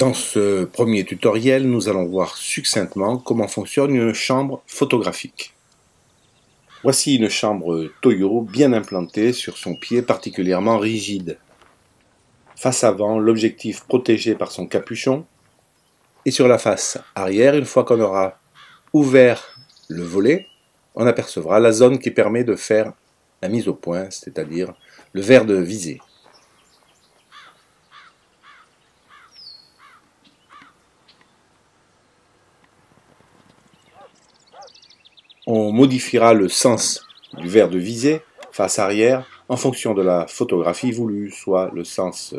Dans ce premier tutoriel, nous allons voir succinctement comment fonctionne une chambre photographique. Voici une chambre Toyo bien implantée sur son pied particulièrement rigide. Face avant, l'objectif protégé par son capuchon, et sur la face arrière, une fois qu'on aura ouvert le volet, on apercevra la zone qui permet de faire la mise au point, c'est-à-dire le verre de visée. On modifiera le sens du verre de visée, face arrière, en fonction de la photographie voulue, soit le sens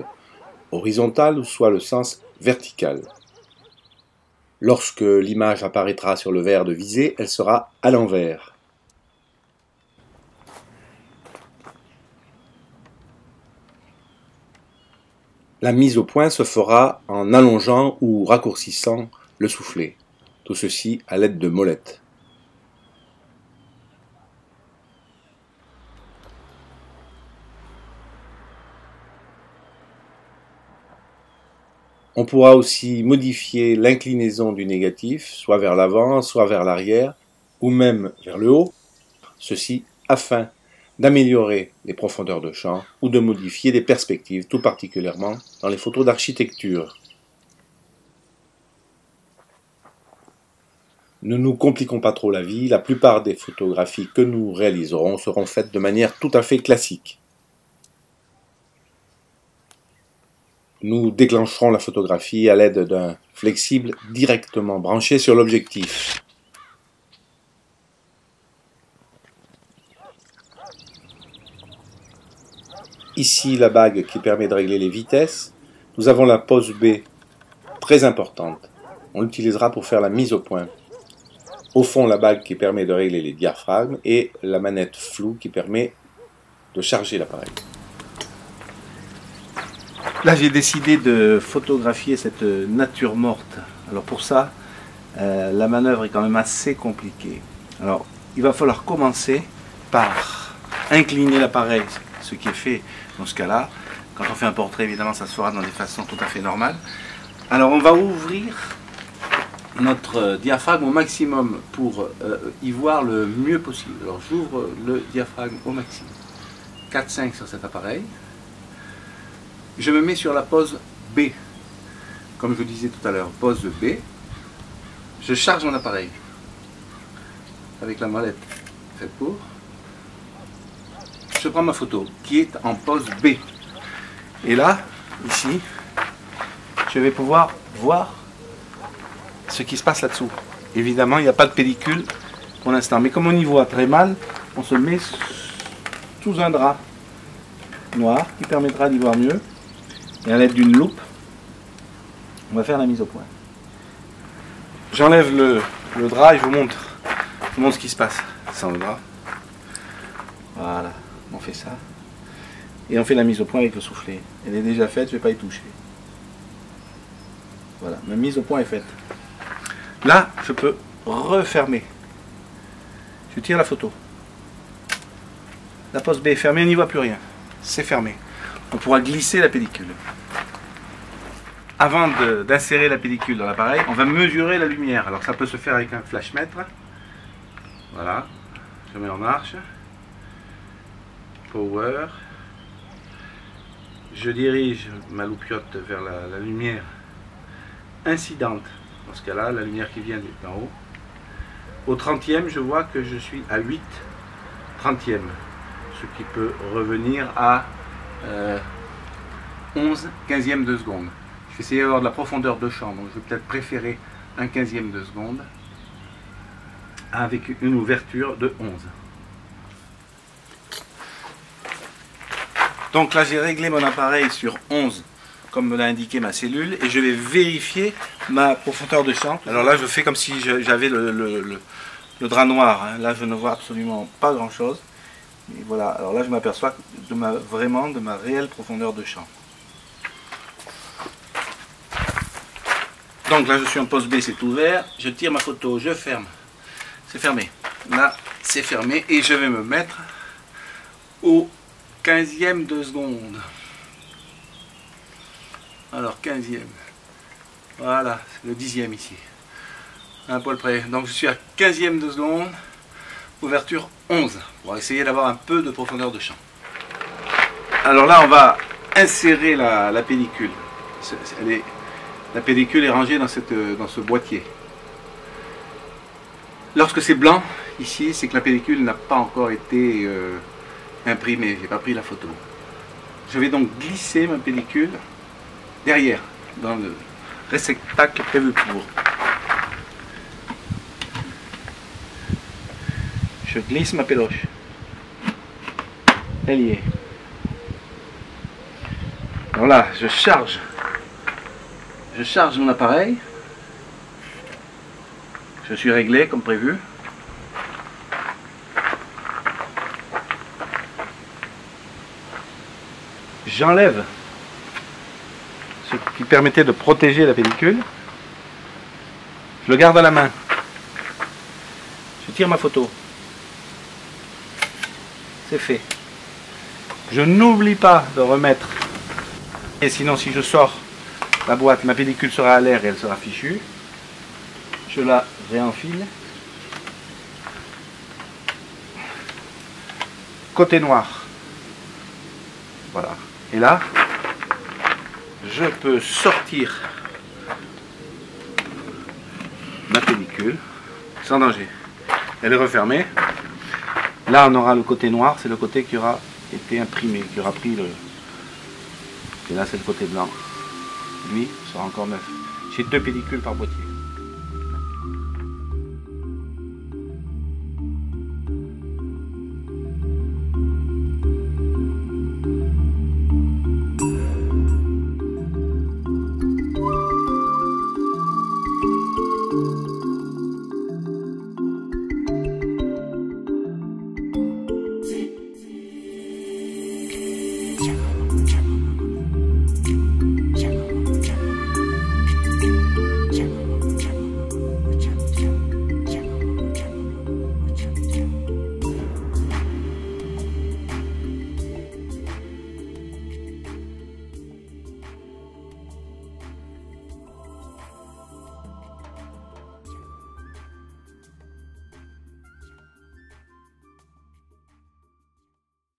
horizontal ou soit le sens vertical. Lorsque l'image apparaîtra sur le verre de visée, elle sera à l'envers. La mise au point se fera en allongeant ou raccourcissant le soufflet. Tout ceci à l'aide de molettes. On pourra aussi modifier l'inclinaison du négatif, soit vers l'avant, soit vers l'arrière, ou même vers le haut, ceci afin d'améliorer les profondeurs de champ ou de modifier les perspectives, tout particulièrement dans les photos d'architecture. Ne nous compliquons pas trop la vie, la plupart des photographies que nous réaliserons seront faites de manière tout à fait classique. Nous déclencherons la photographie à l'aide d'un flexible directement branché sur l'objectif. Ici la bague qui permet de régler les vitesses. Nous avons la pose B, très importante. On l'utilisera pour faire la mise au point. Au fond, la bague qui permet de régler les diaphragmes et la manette floue qui permet de charger l'appareil. Là, j'ai décidé de photographier cette nature morte. Alors pour ça, la manœuvre est quand même assez compliquée. Alors, il va falloir commencer par incliner l'appareil, ce qui est fait dans ce cas-là. Quand on fait un portrait, évidemment, ça se fera dans des façons tout à fait normales. Alors, on va ouvrir notre diaphragme au maximum pour y voir le mieux possible. Alors, j'ouvre le diaphragme au maximum. 4-5 sur cet appareil. Je me mets sur la pose B, comme je vous disais tout à l'heure, pose B. Je charge mon appareil avec la molette faite pour. Je prends ma photo qui est en pose B. Et là, ici, je vais pouvoir voir ce qui se passe là-dessous. Évidemment, il n'y a pas de pellicule pour l'instant, mais comme on y voit très mal, on se met sous un drap noir qui permettra d'y voir mieux. Et à l'aide d'une loupe, on va faire la mise au point. J'enlève le drap et je vous montre ce qui se passe sans le drap. Voilà, on fait ça. Et on fait la mise au point avec le soufflet. Elle est déjà faite, je ne vais pas y toucher. Voilà, ma mise au point est faite. Là, je peux refermer. Je tire la photo. La pose B est fermée, on n'y voit plus rien. C'est fermé. On pourra glisser la pellicule. Avant d'insérer la pellicule dans l'appareil, on va mesurer la lumière. Alors ça peut se faire avec un flashmètre. Voilà, je mets en marche. Power. Je dirige ma loupiote vers la lumière incidente. Dans ce cas-là, la lumière qui vient d'en haut. Au 30e, je vois que je suis à 8 30e. Ce qui peut revenir à 11 15e de seconde. Je vais essayer d'avoir de la profondeur de champ, donc je vais peut-être préférer un 15e de seconde avec une ouverture de 11. Donc là j'ai réglé mon appareil sur 11 comme me l'a indiqué ma cellule et je vais vérifier ma profondeur de champ. Alors là je fais comme si j'avais le drap noir, hein. Là je ne vois absolument pas grand chose. Et voilà, alors là je m'aperçois vraiment de ma réelle profondeur de champ. Donc là je suis en pose B, c'est ouvert, je tire ma photo, je ferme, c'est fermé. Là c'est fermé et je vais me mettre au 15e de seconde. Alors 15e, Voilà, c'est le 10e ici. Un poil près. Donc je suis à 15e de seconde. Ouverture 11. On va essayer d'avoir un peu de profondeur de champ. Alors là, on va insérer la pellicule. La pellicule est rangée dans ce boîtier. Lorsque c'est blanc, ici, c'est que la pellicule n'a pas encore été imprimée. J'ai pas pris la photo. Je vais donc glisser ma pellicule derrière, dans le réceptacle prévu pour. Je glisse ma péloche. Elle y est. Alors là, je charge mon appareil. Je suis réglé comme prévu. J'enlève ce qui permettait de protéger la pellicule. Je le garde à la main. Je tire ma photo. C'est fait. Je n'oublie pas de remettre. Et sinon, si je sors la boîte, ma pellicule sera à l'air et elle sera fichue. Je la réenfile. Côté noir. Voilà. Et là, je peux sortir ma pellicule sans danger. Elle est refermée. Là, on aura le côté noir, c'est le côté qui aura été imprimé, qui aura pris le... Et là, c'est le côté blanc. Lui sera encore neuf. J'ai 2 pellicules par boîtier.